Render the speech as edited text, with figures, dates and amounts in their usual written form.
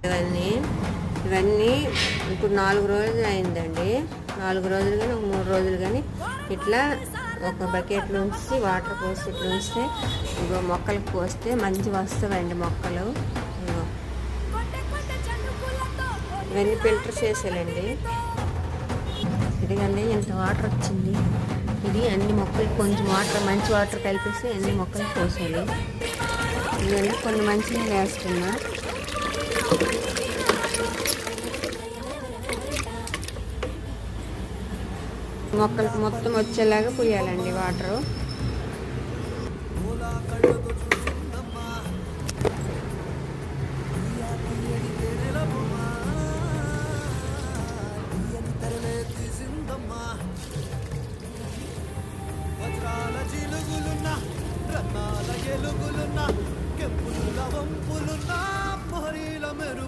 ఇవన్నీ ఇప్పుడు 4 రోజులు అయిందండి. 4 రోజులు కానీ ఒక 3 రోజులు కానీ ఇట్లా ఒక బకెట్లో ఉంచి వాటర్ పోసి ఇట్లా ఉంచితే ఇగో మొక్కలకు పోస్తే మంచిగా వస్తాయండి మొక్కలు. ఇవన్నీ ఫిల్టర్ చేసేయాలండి. ఇదిగండి ఇంత వాటర్ వచ్చింది. ఇది అన్ని మొక్కలకు కొంచెం వాటర్, మంచి వాటర్ కలిపేసి అన్ని మొక్కలకు పోసేయాలి. ఇదండి కొన్ని మంచిగా వేస్తున్నా. మొక్కలకు మొత్తం వచ్చేలాగా పోయాలండి వాటరు.